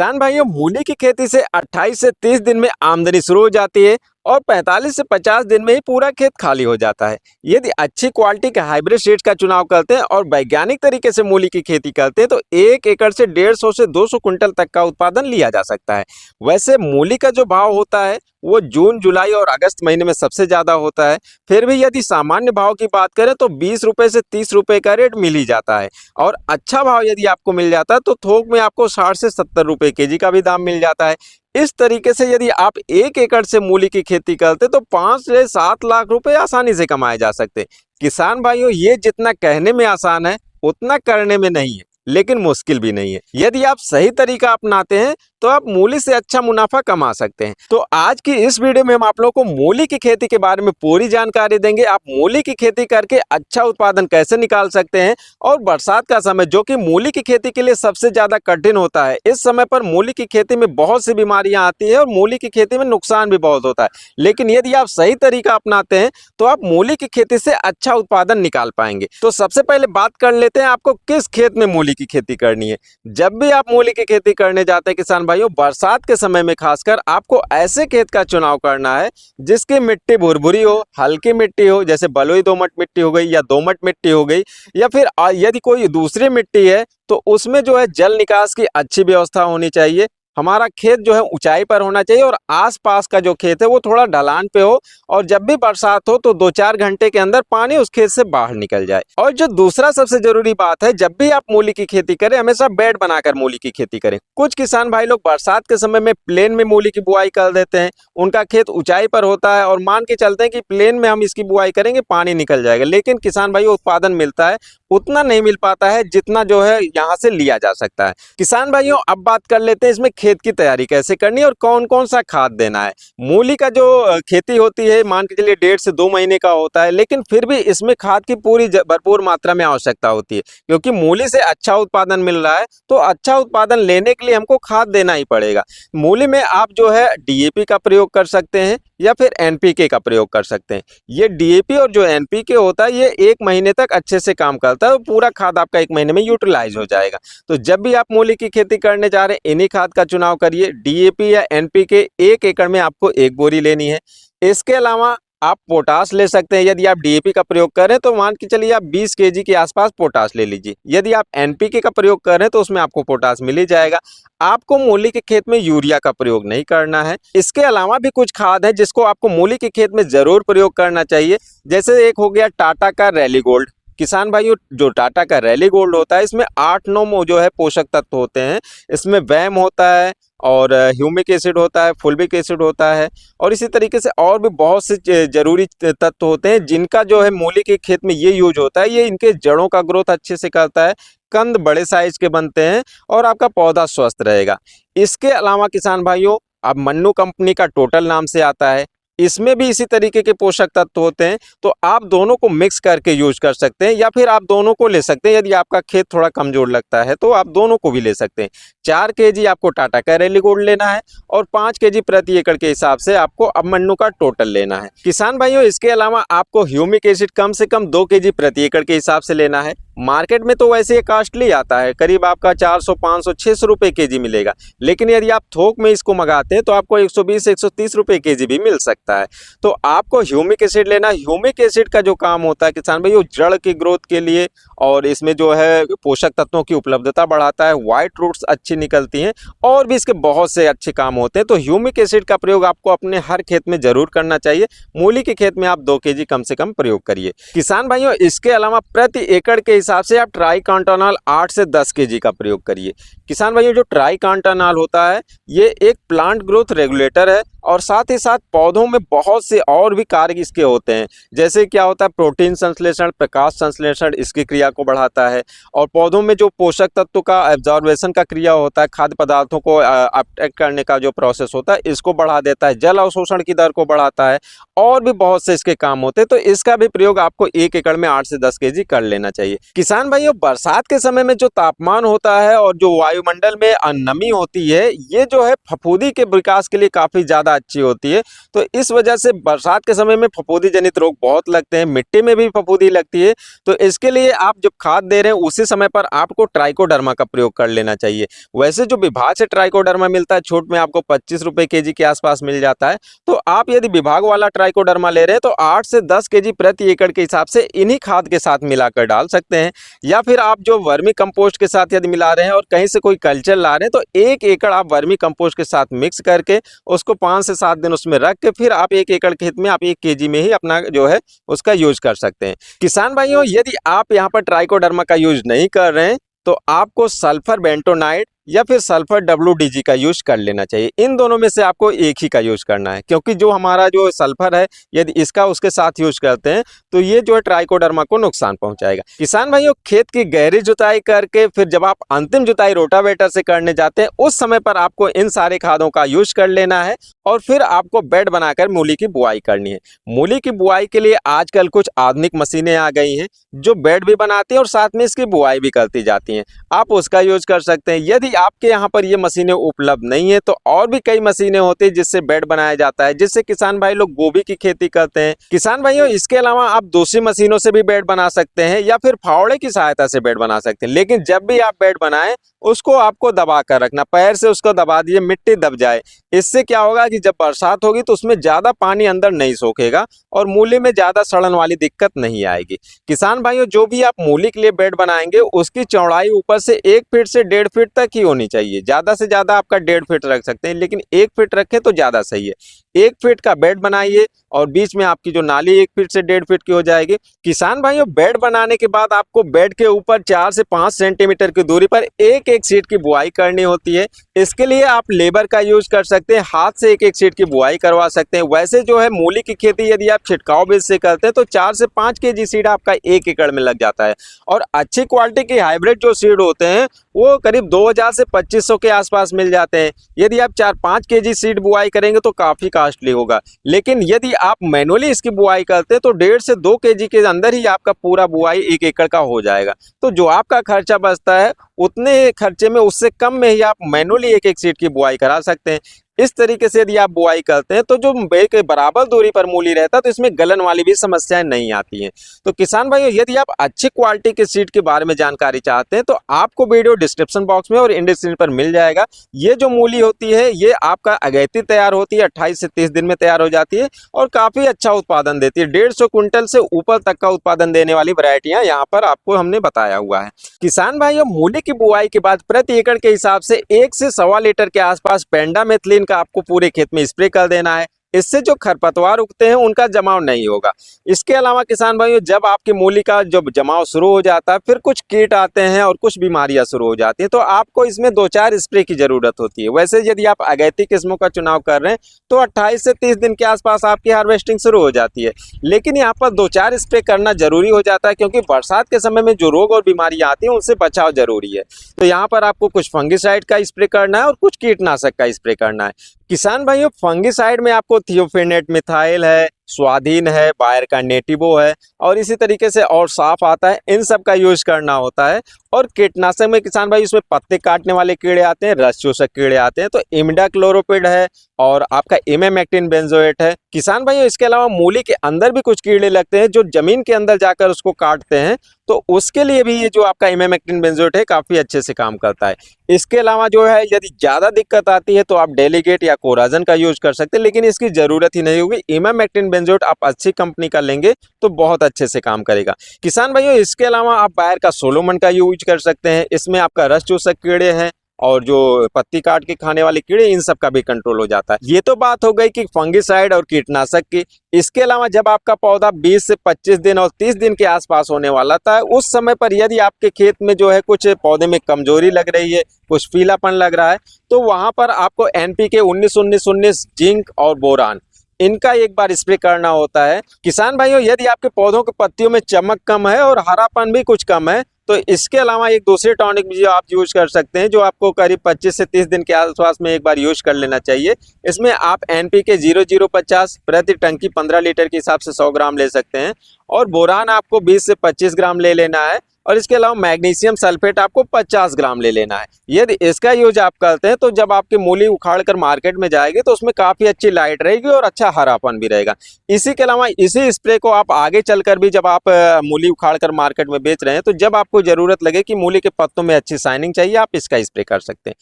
किसान भाइयों, मूली की खेती से 28 से 30 दिन में आमदनी शुरू हो जाती है और 45 से 50 दिन में ही पूरा खेत खाली हो जाता है। यदि अच्छी क्वालिटी के हाइब्रिड सीड्स का चुनाव करते हैं और वैज्ञानिक तरीके से मूली की खेती करते हैं तो 1 एकड़ से 150 से 200 क्विंटल तक का उत्पादन लिया जा सकता है। वैसे मूली का जो भाव होता है वो जून, जुलाई और अगस्त महीने में सबसे ज्यादा होता है। फिर भी यदि सामान्य भाव की बात करें तो 20 रुपए से 30 रुपए का रेट मिल ही जाता है। और अच्छा भाव यदि आपको मिल जाता है तो थोक में आपको 60 से 70 रुपए केजी का भी दाम मिल जाता है। इस तरीके से यदि आप 1 एकड़ से मूली की खेती करते तो 5 से 7 लाख रुपए आसानी से कमाए जा सकते। किसान भाइयों, ये जितना कहने में आसान है उतना करने में नहीं है, लेकिन मुश्किल भी नहीं है। यदि आप सही तरीका अपनाते हैं तो आप मूली से अच्छा मुनाफा कमा सकते हैं। तो आज की इस वीडियो में हम आप लोगों को मूली की खेती के बारे में पूरी जानकारी देंगे। आप मूली की खेती करके अच्छा उत्पादन कैसे निकाल सकते हैं और बरसात का समय जो कि मूली की खेती के लिए सबसे ज्यादा कठिन होता है, इस समय पर मूली की खेती में बहुत सी बीमारियां आती है और मूली की खेती में नुकसान भी बहुत होता है। लेकिन यदि आप सही तरीका अपनाते हैं तो आप मूली की खेती से अच्छा उत्पादन निकाल पाएंगे। तो सबसे पहले बात कर लेते हैं आपको किस खेत में मूली की खेती करनी है। जब भी आप मूली की खेती करने जाते हैं किसान भाइयों, बरसात के समय में खासकर आपको ऐसे खेत का चुनाव करना है जिसकी मिट्टी भुरभुरी हो, हल्की मिट्टी हो, जैसे बलुई दोमट मिट्टी हो गई या दोमट मिट्टी हो गई, या फिर यदि कोई दूसरी मिट्टी है तो उसमें जो है जल निकास की अच्छी व्यवस्था होनी चाहिए। हमारा खेत जो है ऊंचाई पर होना चाहिए और आसपास का जो खेत है वो थोड़ा ढलान पे हो, और जब भी बरसात हो तो 2-4 घंटे के अंदर पानी उस खेत से बाहर निकल जाए। और जो दूसरा सबसे जरूरी बात है, जब भी आप मूली की खेती करें हमेशा बेड बनाकर मूली की खेती करें। कुछ किसान भाई लोग बरसात के समय में प्लेन में मूली की बुआई कर देते हैं। उनका खेत ऊंचाई पर होता है और मान के चलते हैं कि प्लेन में हम इसकी बुआई करेंगे पानी निकल जाएगा, लेकिन किसान भाई उत्पादन मिलता है उतना नहीं मिल पाता है जितना जो है यहाँ से लिया जा सकता है। किसान भाइयों, अब बात कर लेते हैं इसमें खेत की तैयारी कैसे करनी है और कौन कौन सा खाद देना है। मूली का जो खेती होती है मान के चलिए 1.5 से 2 महीने का होता है, लेकिन फिर भी इसमें खाद की पूरी भरपूर मात्रा में आवश्यकता होती है, क्योंकि मूली से अच्छा उत्पादन मिल रहा है तो अच्छा उत्पादन लेने के लिए हमको खाद देना ही पड़ेगा। मूली में आप जो है DAP का प्रयोग कर सकते हैं या फिर NPK का प्रयोग कर सकते हैं। ये DAP और जो NPK होता है ये 1 महीने तक अच्छे से काम करता है और पूरा खाद आपका 1 महीने में यूटिलाइज हो जाएगा। तो जब भी आप मूली की खेती करने जा रहे हैं इन्हीं खाद का चुनाव करिए। DAP या NPK 1 एकड़ में आपको 1 बोरी लेनी है। इसके अलावा आप पोटास ले सकते हैं। यदि आप DAP का प्रयोग कर रहे हैं तो मान के चलिए आप 20 केजी के आसपास पोटास ले लीजिए। यदि आप NPK का प्रयोग कर रहे हैं तो उसमें आपको पोटास मिल ही जाएगा। आपको मूली के खेत में यूरिया का प्रयोग नहीं करना है। इसके अलावा भी कुछ खाद है जिसको आपको मूली के खेत में जरूर प्रयोग करना चाहिए। जैसे एक हो गया टाटा का रैली गोल्ड। किसान भाइयों, जो टाटा का रैली गोल्ड होता है इसमें 8-9 जो है पोषक तत्व होते हैं। इसमें वैम होता है और ह्यूमिक एसिड होता है, फुल्विक एसिड होता है, और इसी तरीके से और भी बहुत से जरूरी तत्व होते हैं जिनका जो है मूली के खेत में ये यूज होता है। ये इनके जड़ों का ग्रोथ अच्छे से करता है, कंद बड़े साइज के बनते हैं और आपका पौधा स्वस्थ रहेगा। इसके अलावा किसान भाइयों, अब मन्नू कंपनी का टोटल नाम से आता है, इसमें भी इसी तरीके के पोषक तत्व होते हैं। तो आप दोनों को मिक्स करके यूज कर सकते हैं या फिर आप दोनों को ले सकते हैं। यदि आपका खेत थोड़ा कमजोर लगता है तो आप दोनों को भी ले सकते हैं। 4 केजी आपको टाटा का रैली गोल्ड लेना है और 5 केजी प्रति एकड़ के हिसाब से आपको अब मन्नू का टोटल लेना है। किसान भाइयों, इसके अलावा आपको ह्यूमिक एसिड कम से कम 2 केजी प्रति एकड़ के हिसाब से लेना है। मार्केट में तो वैसे ये कॉस्टली आता है, करीब आपका 400, 500, 600 रुपए केजी मिलेगा, लेकिन यदि आप थोक में इसको मंगाते हैं तो आपको 120 से 130 रुपए केजी भी मिल सकता है। तो आपको ह्यूमिक एसिड लेना। ह्यूमिक एसिड का जो काम होता है किसान भाई, वो जड़ की ग्रोथ के लिए और इसमें जो है पोषक तत्वों की उपलब्धता बढ़ाता है, व्हाइट रूट्स अच्छी निकलती हैं और भी इसके बहुत से अच्छे काम होते हैं। तो ह्यूमिक एसिड का प्रयोग आपको अपने हर खेत में जरूर करना चाहिए। मूली के खेत में आप 2 केजी कम से कम प्रयोग करिए। किसान भाइयों, इसके अलावा प्रति एकड़ के हिसाब से आप ट्राइकांटानॉल 8 से 10 केजी का प्रयोग करिए। किसान भाइयों, जो ट्राइकांटानॉल होता है ये एक प्लांट ग्रोथ रेगुलेटर है और साथ ही साथ पौधों में बहुत से और भी कार्य इसके होते हैं। जैसे क्या होता है, प्रोटीन संश्लेषण, प्रकाश संश्लेषण इसकी क्रिया को बढ़ाता है, और पौधों में जो पोषक तत्व का एब्जॉर्बेशन का क्रिया होता है, खाद्य पदार्थों को अपटेक करने का जो प्रोसेस होता है इसको बढ़ा देता है, जल अवशोषण की दर को बढ़ाता है, और भी बहुत से इसके काम होते हैं। तो इसका भी प्रयोग आपको 1 एकड़ में 8 से 10 केजी कर लेना चाहिए। किसान भाइयों, बरसात के समय में जो तापमान होता है और जो वायुमंडल में नमी होती है, ये जो है फफूंदी के विकास के लिए काफी ज्यादा अच्छी होती है। तो इस वजह से बरसात के समय में फफूंदी जनित रोग बहुत लगते हैं, मिट्टी में भी फफूंदी लगती है। तो इसके लिए आप जब खाद दे रहे हैं उसी समय पर आपको ट्राइकोडर्मा का प्रयोग कर लेना चाहिए। वैसे जो विभाग से ट्राइकोडर्मा मिलता है छूट में आपको 25 रुपए केजी के आसपास मिल जाता है। तो आप यदि विभाग वाला ट्राइकोडर्मा ले रहे हैं तो 8 से 10 केजी प्रति एकड़ के हिसाब से इन्हीं खाद के साथ मिलाकर डाल सकते हैं। या फिर आप जो वर्मी कंपोस्ट के साथ यदि मिला रहे हैं और कहीं से कोई कल्चर ला रहे हैं तो 1 एकड़ आप वर्मी कंपोस्ट के साथ मिक्स करके उसको 5 से 7 दिन उसमें रख के फिर आप 1 एकड़ खेत में आप 1 केजी में ही अपना जो है उसका यूज कर सकते हैं। किसान भाइयों, यदि आप यहाँ पर ट्राइकोडर्मा का यूज नहीं कर रहे हैं तो आपको सल्फर बेंटोनाइट या फिर सल्फर WDG का यूज कर लेना चाहिए। इन दोनों में से आपको एक ही का यूज करना है, क्योंकि जो हमारा जो सल्फर है यदि इसका उसके साथ यूज करते हैं तो ये जो है ट्राइकोडर्मा को नुकसान पहुंचाएगा। किसान भाइयों, खेत की गहरी जुताई करके फिर जब आप अंतिम जुताई रोटावेटर से करने जाते हैं उस समय पर आपको इन सारे खादों का यूज कर लेना है और फिर आपको बेड बनाकर मूली की बुआई करनी है। मूली की बुआई के लिए आजकल कुछ आधुनिक मशीनें आ गई हैं जो बेड भी बनाती हैं और साथ में इसकी बुआई भी करती जाती हैं, आप उसका यूज कर सकते हैं। यदि आपके यहाँ पर ये मशीनें उपलब्ध नहीं है तो और भी कई मशीनें होती है जिससे बेड बनाया जाता है, जिससे किसान भाई लोग गोभी की खेती करते हैं। किसान भाइयों, इसके अलावा आप दूसरी मशीनों से भी बेड बना सकते हैं या फिर फावड़े की सहायता से बेड बना सकते हैं। लेकिन जब भी आप बेड बनाएं उसको आपको दबा कर रखना, पैर से उसको दबा दिए, मिट्टी दब जाए। इससे क्या होगा कि जब बरसात होगी तो उसमें ज्यादा पानी अंदर नहीं सोखेगा और मूली में ज्यादा सड़न वाली दिक्कत नहीं आएगी। किसान भाइयों, जो भी आप मूली के लिए बेड बनाएंगे उसकी चौड़ाई ऊपर से 1 फीट से 1.5 फीट तक ही होनी चाहिए। ज्यादा से ज्यादा आपका 1.5 फीट रख सकते हैं, लेकिन 1 फीट रखें तो ज्यादा सही है। 1 फीट का बेड बनाइए और बीच में आपकी जो नाली 1 फीट से 1.5 फीट की हो जाएगी। किसान भाइयों, बेड बनाने के बाद आपको बेड के ऊपर 4 से 5 सेंटीमीटर की दूरी पर एक सीट की बुआई करनी होती है। इसके लिए आप लेबर का यूज कर सकते हैं, हाथ से एक सीट की बुआई करवा सकते हैं। वैसे जो है मूली की खेती यदि आप छिड़काव बीज से करते हैं तो 4 से 5 केजी सीड आपका 1 एकड़ में लग जाता है। और अच्छी क्वालिटी की हाइब्रिड जो सीड होते हैं वो करीब 2000 से 2500 के आसपास मिल जाते हैं। यदि आप 4-5 केजी सीड बुआई करेंगे तो काफी कॉस्टली होगा, लेकिन यदि आप मैनुअली इसकी बुआई करते हैं तो 1.5 से 2 केजी के अंदर ही आपका पूरा बुआई 1 एकड़ का हो जाएगा। तो जो आपका खर्चा बचता है उतने खर्चे में, उससे कम में ही आप मैनुअली एक सीड की बुआई करा सकते हैं। इस तरीके से यदि आप बुआई करते हैं तो जो के बराबर दूरी पर मूली रहता है तो इसमें गलन वाली भी समस्याएं नहीं आती हैं। तो किसान भाइयों, यदि आप अच्छी क्वालिटी के सीड के बारे में जानकारी चाहते हैं तो आपको वीडियो डिस्क्रिप्शन बॉक्स में और इंड स्क्रीन पर मिल जाएगा। ये जो मूली होती है ये आपका अगैती तैयार होती है, 28 से 30 दिन में तैयार हो जाती है और काफी अच्छा उत्पादन देती है। 150 क्विंटल से ऊपर तक का उत्पादन देने वाली वैरायटियां यहाँ पर आपको हमने बताया हुआ है। किसान भाइयों, मूली की बुआई के बाद प्रति एकड़ के हिसाब से 1 से 1.25 लीटर के आसपास पेंडामेथिलीन का आपको पूरे खेत में स्प्रे कर देना है। इससे जो खरपतवार उगते हैं उनका जमाव नहीं होगा। इसके अलावा किसान भाइयों, जब आपकी मूली का जब जमाव शुरू हो जाता है फिर कुछ कीट आते हैं और कुछ बीमारियां शुरू हो जाती हैं तो आपको इसमें 2-4 स्प्रे की जरूरत होती है। वैसे यदि आप अगैती किस्मों का चुनाव कर रहे हैं तो 28 से 30 दिन के आसपास आपकी हार्वेस्टिंग शुरू हो जाती है, लेकिन यहाँ पर 2-4 स्प्रे करना जरूरी हो जाता है क्योंकि बरसात के समय में जो रोग और बीमारियां आती हैं उनसे बचाव जरूरी है। तो यहाँ पर आपको कुछ फंगिसाइड का स्प्रे करना है और कुछ कीटनाशक का स्प्रे करना है। किसान भाइयों, फंगिसाइड में आपको थियोफेनेट मिथाइल है, स्वाधीन है, बायर का नेटिवो है और इसी तरीके से और साफ आता है, इन सब का यूज करना होता है। और कीटनाशक में किसान भाई उसमें पत्ते काटने वाले कीड़े आते हैं, रस चूसक कीड़े आते हैं, तो इमिडाक्लोरोपिड है और आपका इमेमेक्टिन बेंजोएट है। किसान भाइयों, इसके अलावा मूली के अंदर भी कुछ कीड़े लगते हैं जो जमीन के अंदर जाकर उसको काटते हैं, तो उसके लिए भी ये जो आपका इमेमेक्टिन बेंजोएट है काफी अच्छे से काम करता है। इसके अलावा जो है यदि ज्यादा दिक्कत आती है तो आप डेलीगेट या कोराजन का यूज कर सकते हैं, लेकिन इसकी जरूरत ही नहीं होगी। इमेमेक्टिन बेंजोएट आप अच्छी कंपनी का लेंगे तो बहुत अच्छे से काम करेगा। किसान भाइयों, इसके अलावा आप बायर का सोलोमन का यूज कर सकते हैं। इसमें आपका रस चूसक कीड़े हैं और जो पत्ती काट के खाने वाले कीड़े, इन सब का भी कंट्रोल हो जाता है। ये तो बात हो गई कि फंगिसाइड और कीटनाशक की। इसके अलावा जब आपका पौधा 20 से 25 दिन और 30 दिन के आसपास होने वाला था, उस समय पर यदि आपके खेत में जो है कुछ पौधे में कमजोरी लग रही है, कुछ पीलापन लग रहा है, तो वहां पर आपको NPK 19-19-19, जिंक और बोरान, इनका एक बार स्प्रे करना होता है। किसान भाइयों, यदि आपके पौधों के पत्तियों में चमक कम है और हरापन भी कुछ कम है तो इसके अलावा एक दूसरे टॉनिक भी आप यूज कर सकते हैं, जो आपको करीब 25 से 30 दिन के आसपास में एक बार यूज कर लेना चाहिए। इसमें आप NPK 0050 प्रति टंकी 15 लीटर के हिसाब से 100 ग्राम ले सकते हैं और बोरान आपको 20 से 25 ग्राम ले लेना है और इसके अलावा मैग्नीशियम सल्फेट आपको 50 ग्राम ले लेना है। यदि इसका यूज आप करते हैं तो जब आपकी मूली उखाड़ कर मार्केट में जाएगी तो उसमें काफ़ी अच्छी लाइट रहेगी और अच्छा हरापन भी रहेगा। इसी के अलावा इसी स्प्रे को आप आगे चलकर भी जब आप मूली उखाड़ कर मार्केट में बेच रहे हैं तो जब आपको ज़रूरत लगे कि मूली के पत्तों में अच्छी शाइनिंग चाहिए, आप इसका स्प्रे कर सकते हैं।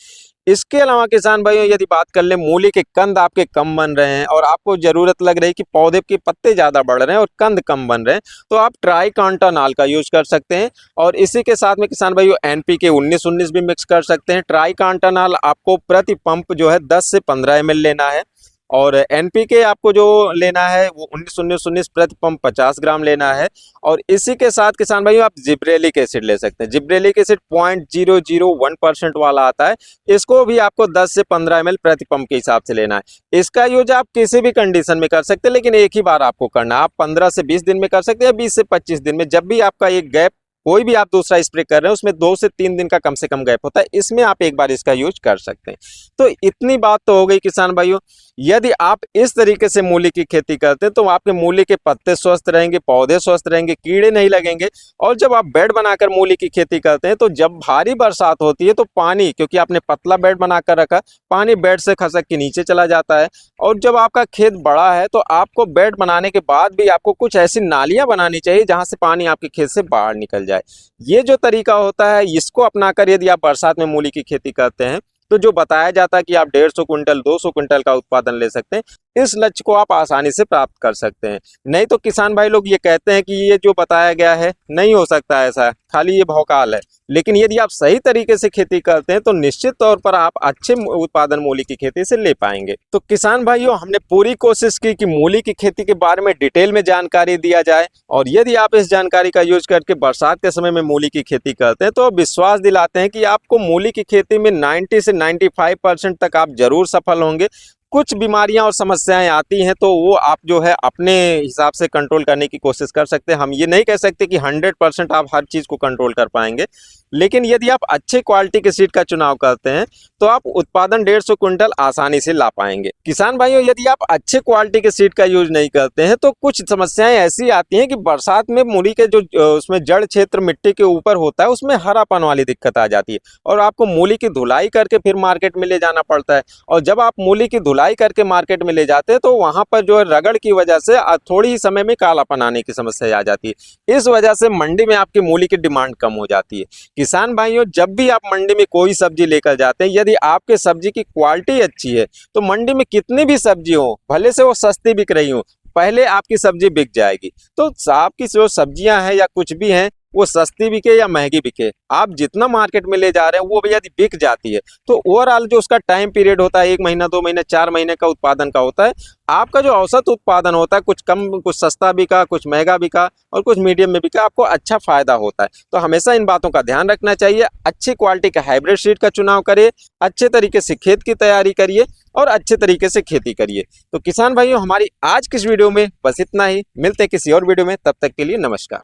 इसके अलावा किसान भाइयों यदि बात कर लें, मूली के कंद आपके कम बन रहे हैं और आपको ज़रूरत लग रही है कि पौधे के पत्ते ज़्यादा बढ़ रहे हैं और कंद कम बन रहे हैं, तो आप ट्राइकांटानॉल का यूज कर सकते हैं। और इसी के साथ में किसान भाइयों NPK 19-19 भी मिक्स कर सकते हैं। ट्राइकांटानॉल आपको प्रति पंप जो है 10 से 15 ml लेना है और NPK आपको जो लेना है वो 19-19-19 प्रति पंप 50 ग्राम लेना है। और इसी के साथ किसान भाइयों आप जिब्रेलिक एसिड ले सकते हैं। जिब्रेलिक एसिड 0.001% वाला आता है, इसको भी आपको 10 से 15 ml प्रति पंप के हिसाब से लेना है। इसका यूज आप किसी भी कंडीशन में कर सकते हैं, लेकिन एक ही बार आपको करना है। आप 15 से 20 दिन में कर सकते हैं, 20 से 25 दिन में। जब भी आपका एक गैप, कोई भी आप दूसरा स्प्रे कर रहे हैं उसमें 2 से 3 दिन का कम से कम गैप होता है, इसमें आप एक बार इसका यूज कर सकते हैं। तो इतनी बात तो हो गई किसान भाइयों। यदि आप इस तरीके से मूली की खेती करते हैं तो आपके मूली के पत्ते स्वस्थ रहेंगे, पौधे स्वस्थ रहेंगे, कीड़े नहीं लगेंगे। और जब आप बेड बनाकर मूली की खेती करते हैं तो जब भारी बरसात होती है तो पानी, क्योंकि आपने पतला बेड बनाकर रखा, पानी बेड से खसक के नीचे चला जाता है। और जब आपका खेत बड़ा है तो आपको बेड बनाने के बाद भी आपको कुछ ऐसी नालियां बनानी चाहिए जहां से पानी आपके खेत से बाहर निकल जाए। ये जो तरीका होता है, इसको अपनाकर यदि आप बरसात में मूली की खेती करते हैं तो जो बताया जाता है कि आप 150 क्विंटल 200 क्विंटल का उत्पादन ले सकते हैं, इस लक्ष्य को आप आसानी से प्राप्त कर सकते हैं। नहीं तो किसान भाई लोग ये कहते हैं कि ये जो बताया गया है नहीं हो सकता, ऐसा खाली ये भौकाल है। लेकिन यदि आप सही तरीके से खेती करते हैं तो निश्चित तौर पर आप अच्छे उत्पादन मूली की खेती से ले पाएंगे। तो किसान भाइयों, हमने पूरी कोशिश की कि मूली की खेती के बारे में डिटेल में जानकारी दिया जाए। और यदि आप इस जानकारी का यूज करके बरसात के समय में मूली की खेती करते हैं तो विश्वास दिलाते हैं कि आपको मूली की खेती में 90 से 95% तक आप जरूर सफल होंगे। कुछ बीमारियां और समस्याएं आती हैं तो वो आप जो है अपने हिसाब से कंट्रोल करने की कोशिश कर सकते हैं। हम ये नहीं कह सकते कि 100% आप हर चीज़ को कंट्रोल कर पाएंगे, लेकिन यदि आप अच्छे क्वालिटी के सीड का चुनाव करते हैं तो आप उत्पादन 150 क्विंटल आसानी से ला पाएंगे। किसान भाइयों, यदि आप अच्छे क्वालिटी के सीड का यूज नहीं करते हैं तो कुछ समस्याएं ऐसी आती हैं कि बरसात में मूली के जो उसमें जड़ क्षेत्र मिट्टी के ऊपर होता है उसमें हरापन वाली दिक्कत आ जाती है और आपको मूली की धुलाई करके फिर मार्केट में ले जाना पड़ता है। और जब आप मूली की धुलाई करके मार्केट में ले जाते हैं तो वहां पर जो है रगड़ की वजह से थोड़ी ही समय में कालापन आने की समस्या आ जाती है। इस वजह से मंडी में आपकी मूली की डिमांड कम हो जाती है। किसान भाइयों, जब भी आप मंडी में कोई सब्जी लेकर जाते हैं, यदि आपके सब्जी की क्वालिटी अच्छी है तो मंडी में कितनी भी सब्जी हो, भले से वो सस्ती बिक रही हो, पहले आपकी सब्जी बिक जाएगी। तो आपकी जो सब्जियां हैं या कुछ भी हैं वो सस्ती बिके या महंगी बिके, आप जितना मार्केट में ले जा रहे हैं वो भी यदि बिक जाती है तो ओवरऑल जो उसका टाइम पीरियड होता है 1 महीना 2 महीने 4 महीने का उत्पादन का होता है, आपका जो औसत उत्पादन होता है कुछ कम, कुछ सस्ता बिका, कुछ महंगा बिका और कुछ मीडियम में बिका, आपको अच्छा फायदा होता है। तो हमेशा इन बातों का ध्यान रखना चाहिए। अच्छी क्वालिटी का हाइब्रिड सीड का चुनाव करिए, अच्छे तरीके से खेत की तैयारी करिए और अच्छे तरीके से खेती करिए। तो किसान भाइयों, हमारी आज की इस वीडियो में बस इतना ही। मिलते हैं किसी और वीडियो में, तब तक के लिए नमस्कार।